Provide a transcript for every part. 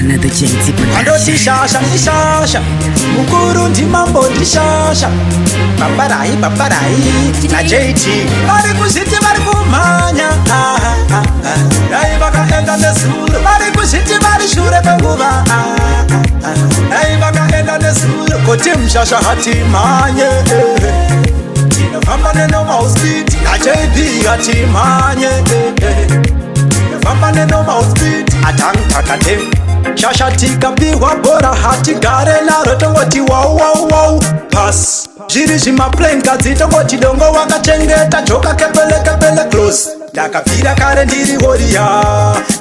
Another JT Andoti shasha ni shasha, mukuru ndi mambo ndi shasha. Paparai na JT bari kuziti bari kumanya. Dai vakaenda nesuro bari kuziti bari shure penguva. Dai vakaenda nesuro koti mshasha hati manye. Tinofamba neno mauspiti na JT hati manye. Tinofamba neno mauspiti atang takatem. Shasha tika piwa bora hati gare na rotongoti wow pass. Jiri jima plenka zitongoti dongo wakachengeta joka kepele close. Dakapira kare ndiri horia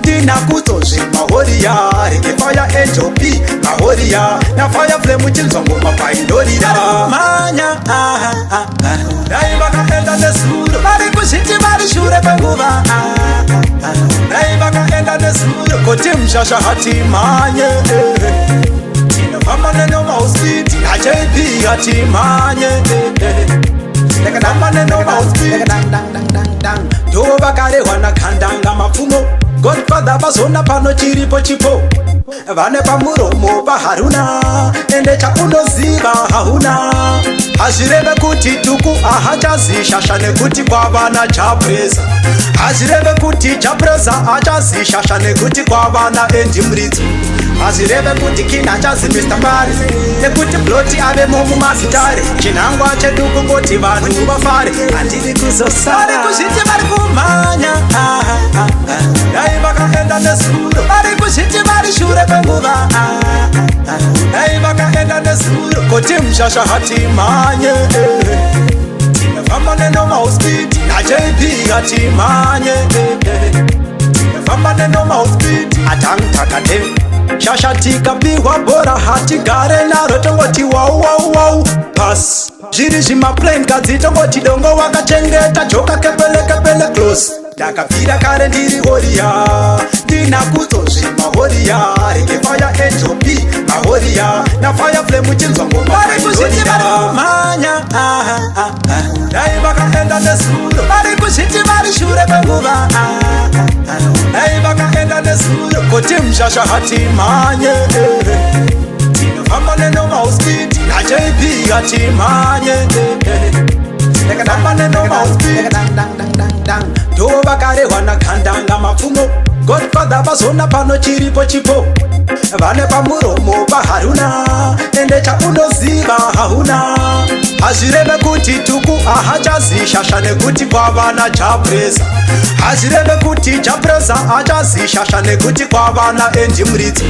dina kuto zima horia rege fire NJP mahoria na fire flame chilzongo mapaindorira manya dai vakaenda nesuro bari kushiti bari shure penguva dai vakaenda nesuro koti mshasha hati manye tinofamba neno mauspiti HIP hati manye Dova kare wana kandanga mafumo Godfather bazona pano chiripo chipo Vane pamuromo pa haruna Ende chakunoziva hauna Hajirebe kuti tuku ahajazi Shashane kuti kwa vana chapreza Hajirebe kuti chapreza ajazi Shashane kuti kwa vana endi mrizo Hajirebe kuti kina chazi Mr. Mbari Nekuti bloti ave momu masitari Chinangwa cheduku ngoti vanu vafari Andiri kuzosari Kushiti bari kumanya Dai vakaenda nesuro bari kushiti bari shure penguva Dai vakaenda nesuro koti mshasha hati manye Tinofamba neno mauspiti na JP hati manye Tinofamba neno mauspiti atang takate Shasha tika piwa bora hati gare na rotongoti wow pass. Jiri jima plenka zitongoti dongo wakachengeta joka kepele close. Dakapira kare ndiri horia dina kuto zima horia rege fire NJP mahoria na fire flame chilzongo bari kushiti bari kumanya dai vakaenda nesuro bari kushiti bari shure penguva dai vakaenda nesuro koti mshasha hati manye tinofamba neno mauspiti na JP hati manye tinofamba neno mauspiti Dova kare wana kandanga mafumo Godfather bazona pano chiripo chipo Vane pamuromo pa haruna Ende chakunoziva hauna Hajirebe kuti tuku ahajazi Shashane kuti kwa vana chapreza Hajirebe kuti chapreza ajazi Shashane kuti kwa vana endi mrizo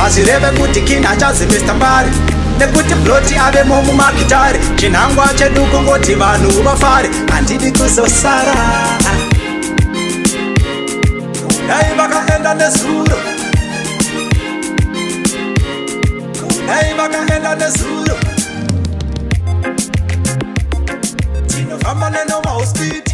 Hajirebe kuti kina chazi Mr. Mbari Nekuti bloti ave momu makitari Chinangwa cheduku ngoti vanu vafari Andidi kuzosara Dai vakaenda nesuro Dai vakaenda nesuro Tinofamba neno mauspiti